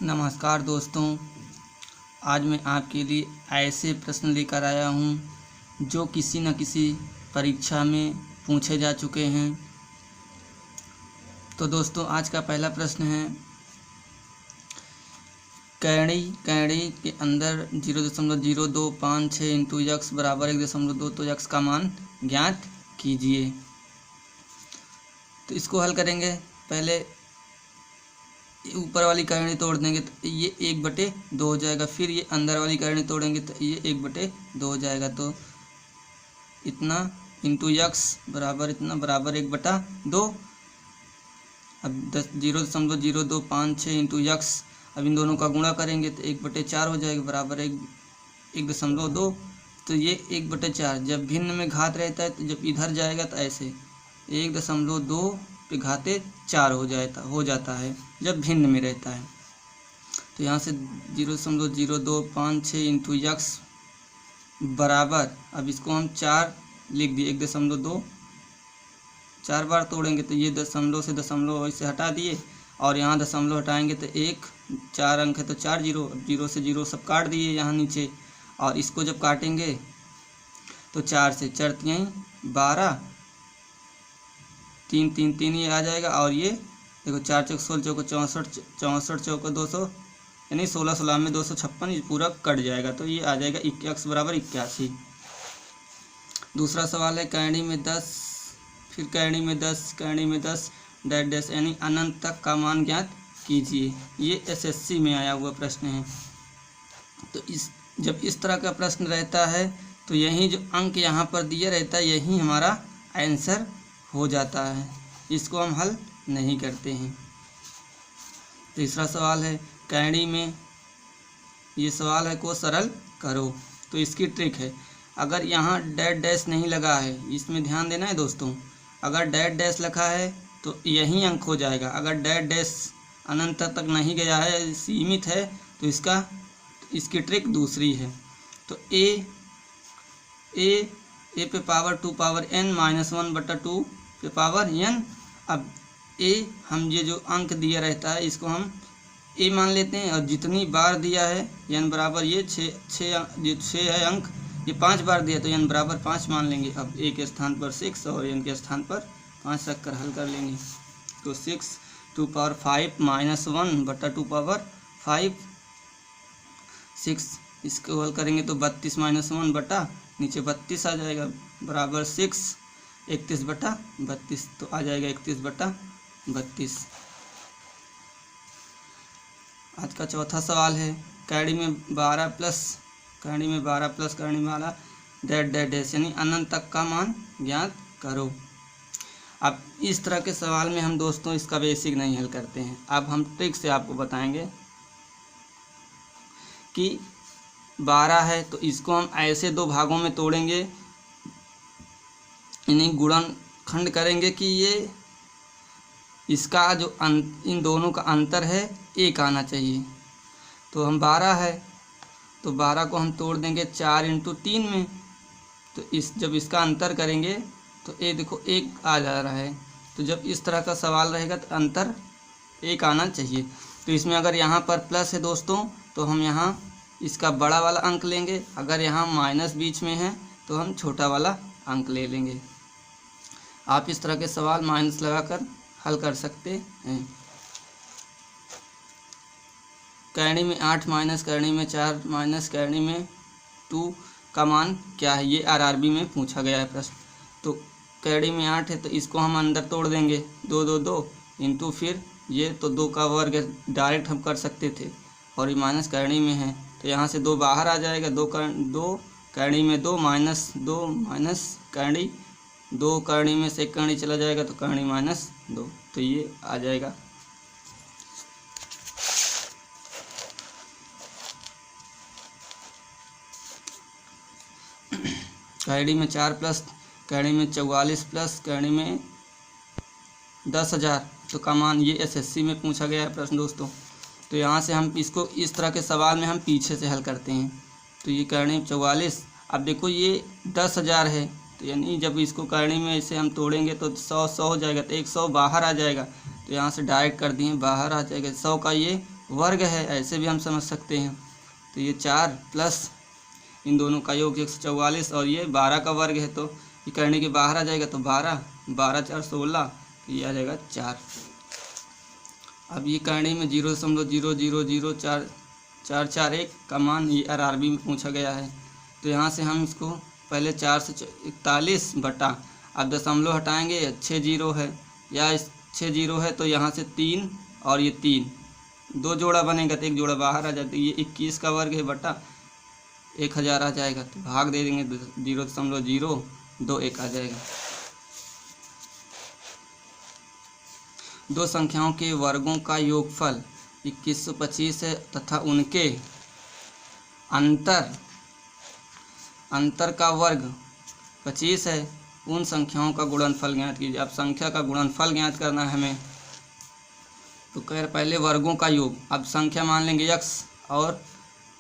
नमस्कार दोस्तों, आज मैं आपके लिए ऐसे प्रश्न लेकर आया हूँ जो किसी न किसी परीक्षा में पूछे जा चुके हैं। तो दोस्तों, आज का पहला प्रश्न है, कैंडी के अंदर 0.0256 इंटू यक्स बराबर 1.2 तो यक्स का मान ज्ञात कीजिए। तो इसको हल करेंगे। पहले ऊपर वाली कैंडी तोड़ देंगे तो ये 1/2 हो जाएगा। फिर ये अंदर वाली कैंडी तोड़ेंगे तो ये 1/2 हो जाएगा। तो इतना इंटू यक्स बराबर इतना बराबर 1/2। अब 0.0256 इंटू यक्स, अब इन दोनों का गुणा करेंगे तो 1/4 हो जाएगा बराबर 1.2। तो ये 1/4 जब भिन्न में घात रहता है तो जब इधर जाएगा तो ऐसे 1.2 पे घाते 4 हो जाता है जब भिन्न में रहता है। तो यहाँ से 0.0256 इंटू यक्स बराबर, अब इसको हम 4 लिख दिए, 1.2 4 बार तोड़ेंगे तो ये दशमलव से दशमलव ऐसे हटा दिए और यहाँ दशमलव हटाएंगे तो 4 अंक है तो 4 जीरो से जीरो सब काट दिए यहाँ नीचे। और इसको जब काटेंगे तो 4 से 4 तिहाई 12, 3 3 3 ये आ जाएगा। और ये देखो 4 चौक 16 चौक 64, 64 चौक 200 यानी 16 16 में 256, ये पूरा कट जाएगा। तो ये आ जाएगा यक्स बराबर 81। दूसरा सवाल है, कैंडी में 10, फिर कैंडी में 10 डैश डैश यानी अनंत तक का मान ज्ञात कीजिए। ये एसएससी में आया हुआ प्रश्न है। तो जब इस तरह का प्रश्न रहता है तो यही जो अंक यहाँ पर दिया रहता है यही हमारा आंसर हो जाता है, इसको हम हल नहीं करते हैं। तीसरा सवाल है, कैंडी में ये सवाल है को सरल करो। तो इसकी ट्रिक है, अगर यहाँ डैश डैश नहीं लगा है, इसमें ध्यान देना है दोस्तों, अगर डैश डैश लिखा है तो यही अंक हो जाएगा। अगर डैश डैश अनंत तक नहीं गया है, सीमित है, तो इसकी ट्रिक दूसरी है। तो ए पे पावर 2 पावर n -1/2 पे पावर n। अब ए हम ये जो अंक दिया रहता है इसको हम ए मान लेते हैं, और जितनी बार दिया है n बराबर ये 6 है अंक, ये 5 बार दिया तो n बराबर 5 मान लेंगे। अब ए के स्थान पर 6 और n के स्थान पर 5 रख कर हल कर लेंगे। तो 6 2 पावर 5 -1/2 पावर 5, 6 इसको हल करेंगे तो 32 -1 बटा नीचे 32 आ जाएगा बराबर 6 31/32। तो आ जाएगा 31/32। आज का चौथा सवाल है, कैंडी में 12 प्लस कैंडी में 12 डैश डैश यानी अनंत तक का मान ज्ञात करो। अब इस तरह के सवाल में हम दोस्तों इसका बेसिक नहीं हल करते हैं। अब हम ट्रिक से आपको बताएंगे कि 12 है तो इसको हम ऐसे 2 भागों में तोड़ेंगे, इन्हें गुणनखंड करेंगे कि ये इसका जो इन दोनों का अंतर है 1 आना चाहिए। तो हम 12 है तो 12 को हम तोड़ देंगे 4 × 3 में। तो जब इसका अंतर करेंगे तो ये देखो 1 आ जा रहा है। तो जब इस तरह का सवाल रहेगा तो अंतर 1 आना चाहिए। तो इसमें अगर यहाँ पर प्लस है दोस्तों तो हम यहाँ इसका बड़ा वाला अंक लेंगे, अगर यहाँ माइनस बीच में है तो हम छोटा वाला अंक ले लेंगे। आप इस तरह के सवाल माइनस लगाकर हल कर सकते हैं। कैंडी में 8 माइनस कैंडी में 4 माइनस कैंडी में 2 का मान क्या है, ये आरआरबी में पूछा गया है प्रश्न। तो कैंडी में 8 है तो इसको हम अंदर तोड़ देंगे, 2 2 2 इंटू फिर ये तो 2 का वर्ग डायरेक्ट हम कर सकते थे, और ये माइनस कैंडी में है तो यहाँ से 2 बाहर आ जाएगा, 2 कैंडी में 2 माइनस कैंडी 2 कैंडी में से 1 कैंडी चला जाएगा तो कैंडी -2। तो ये आ जाएगा। कैंडी में 4 प्लस कैंडी में 44 प्लस कैंडी में 10,000 तो का मान, ये एसएससी में पूछा गया है प्रश्न दोस्तों। तो यहाँ से हम इसको इस तरह के सवाल में हम पीछे से हल करते हैं। तो ये कैंडी 44, अब देखो ये 10,000 है तो यानी जब इसको कैंडी में इसे हम तोड़ेंगे तो 100 हो जाएगा, तो 100 बाहर आ जाएगा। तो यहाँ से डायरेक्ट कर दिए, बाहर आ जाएगा 100 का ये वर्ग है, ऐसे भी हम समझ सकते हैं। तो ये 4 प्लस इन दोनों का योग 144 और ये 12 का वर्ग है, तो ये करने के बाहर आ जाएगा, तो 12 12 4 16, तो ये आ जाएगा 4। अब ये करने में 0.0000441 का मान ये RRB में पूछा गया है। तो यहाँ से हम इसको पहले 4 से 41 बटा, अब दशमलव हटाएंगे, 6 जीरो है, या 6 जीरो है तो यहाँ से 3 और ये 3 दो जोड़ा बनेगा, तो एक जोड़ा बाहर आ जाता है, ये 21 का वर्ग है बटा 1000 आ जाएगा। तो भाग दे देंगे, 0.021 आ जाएगा। दो संख्याओं के वर्गों का योगफल 2125 है तथा उनके अंतर का वर्ग 25 है। उन संख्याओं का गुणनफल ज्ञात कीजिए। अब संख्या का गुणनफल ज्ञात करना है हमें, तो कह रहे पहले वर्गों का योग। अब संख्या मान लेंगे x और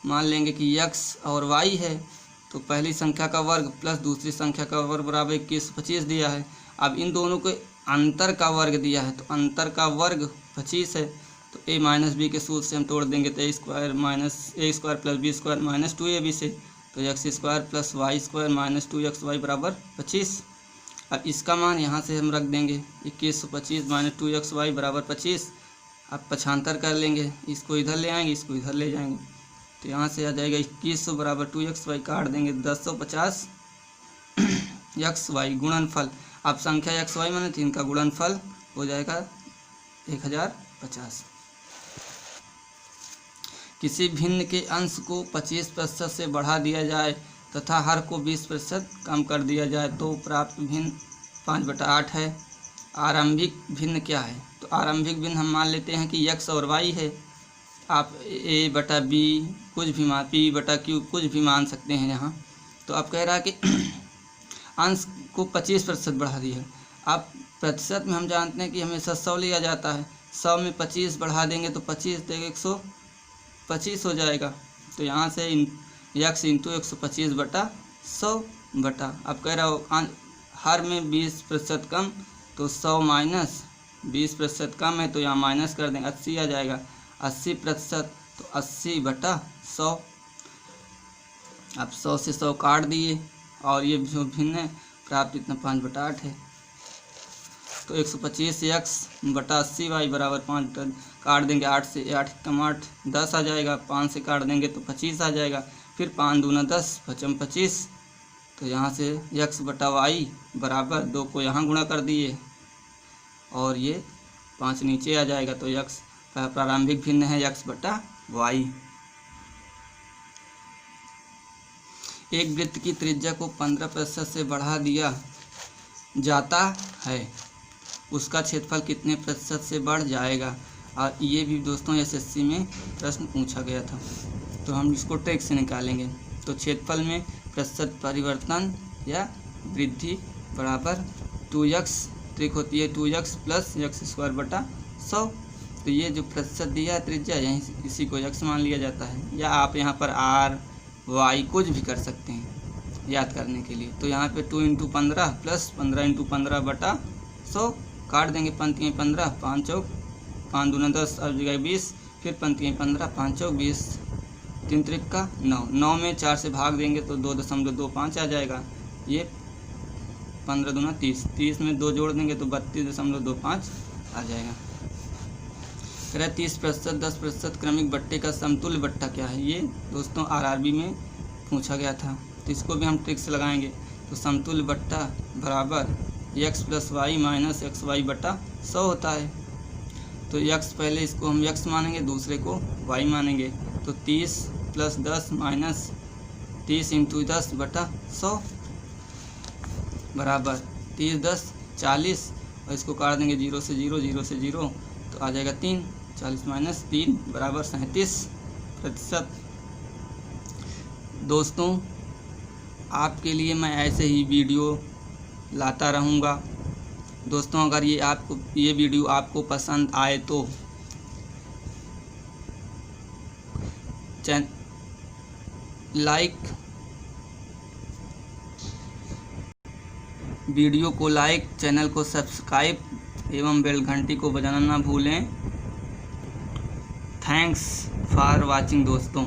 मान लेंगे कि x और y है, तो पहली संख्या का वर्ग प्लस दूसरी संख्या का वर्ग बराबर 2125 दिया है। अब इन दोनों के अंतर का वर्ग दिया है, तो अंतर का वर्ग 25 है, तो a माइनस बी के सूत्र से हम तोड़ देंगे, तो a square plus B square minus 2ab से, तो x square plus Y square minus 2xy बराबर 25। अब इसका मान यहाँ से हम रख देंगे, 2125 माइनस 2xy बराबर 25। अब पक्षांतर कर लेंगे, इसको इधर ले आएंगे, इसको इधर ले जाएंगे, तो यहाँ से आ जाएगा 2100 बराबर 2xy, काट देंगे 1050 xy गुणनफल। अब संख्या xy माने, तो इनका गुणनफल हो जाएगा 1050। किसी भिन्न के अंश को 25% से बढ़ा दिया जाए तथा हर को 20% कम कर दिया जाए तो प्राप्त भिन्न 5/8 है। आरंभिक भिन्न क्या है? तो आरंभिक भिन्न हम मान लेते हैं कि x और y है। आप a/b कुछ भी मान, p/q कुछ भी मान सकते हैं यहाँ। तो अब कह रहा है कि अंश को 25% बढ़ा दिया। अब प्रतिशत में हम जानते हैं कि हमेशा 100 लिया जाता है, 100 में 25 बढ़ा देंगे तो 25 देगा 125 हो जाएगा। तो यहाँ से x इंटू 125/100 बटा, अब कह रहा हो हर में 20% कम, तो 100 माइनस 20% कम है, तो यहाँ माइनस कर देंगे, 80 आ जाएगा। 80%, तो 80/100। अब 100 से 100 काट दिए और ये जो भिन्न है प्राप्त इतना 5/8 है। तो 125x/80y बराबर 5 काट देंगे, 8 से 8 कम 8 10 आ जाएगा, 5 से काट देंगे तो 25 आ जाएगा, फिर 5 दूना 10 5 25। तो यहाँ से x/y बराबर 2 को यहाँ गुणा कर दिए और ये 5 नीचे आ जाएगा, तो x प्रारंभिक भिन्न है x/y। एक वृत्त की त्रिज्या को 15% से बढ़ा दिया जाता है, उसका क्षेत्रफल कितने प्रतिशत से बढ़ जाएगा? और ये भी दोस्तों SSC में प्रश्न पूछा गया था, तो हम इसको ट्रिक से निकालेंगे। तो क्षेत्रफल में प्रतिशत परिवर्तन या वृद्धि बराबर 2x, ट्रिक होती है 2x प्लस x²/100। तो ये जो प्रतिशत दिया है त्रिज्या, यहीं इसी को x मान लिया जाता है, या आप यहाँ पर r y कुछ भी कर सकते हैं याद करने के लिए। तो यहाँ पे 2 × 15 प्लस 15 × 15/100 काट देंगे, पंक्ति में 15 5 चौक 5 दूना 10 अब जगह 20, फिर पंक्ति में 15 5 चौक 20 3 त्रिक का 9, 9 में 4 से भाग देंगे तो 2.25 आ जाएगा। ये 15 दूना 30, 30 में 2 जोड़ देंगे तो 32.25 आ जाएगा। कह रहा है 30%, 10% क्रमिक बट्टे का समतुल्य बट्टा क्या है? ये दोस्तों RRB में पूछा गया था, तो इसको भी हम ट्रिक से लगाएंगे। तो समतुल्य बट्टा बराबर x + y - xy/100 होता है। तो x पहले इसको हम x मानेंगे, दूसरे को y मानेंगे, तो 30 + 10 - 30 × 10/100 बराबर 30 10 40, और इसको काट देंगे 0 से 0 0 से 0, तो आ जाएगा 3, 40 - 3 बराबर 37%। दोस्तों आपके लिए मैं ऐसे ही वीडियो लाता रहूँगा। दोस्तों अगर ये वीडियो आपको पसंद आए तो वीडियो को लाइक, चैनल को सब्सक्राइब एवं बेल घंटी को बजाना ना भूलें। थैंक्स फॉर वाचिंग दोस्तों।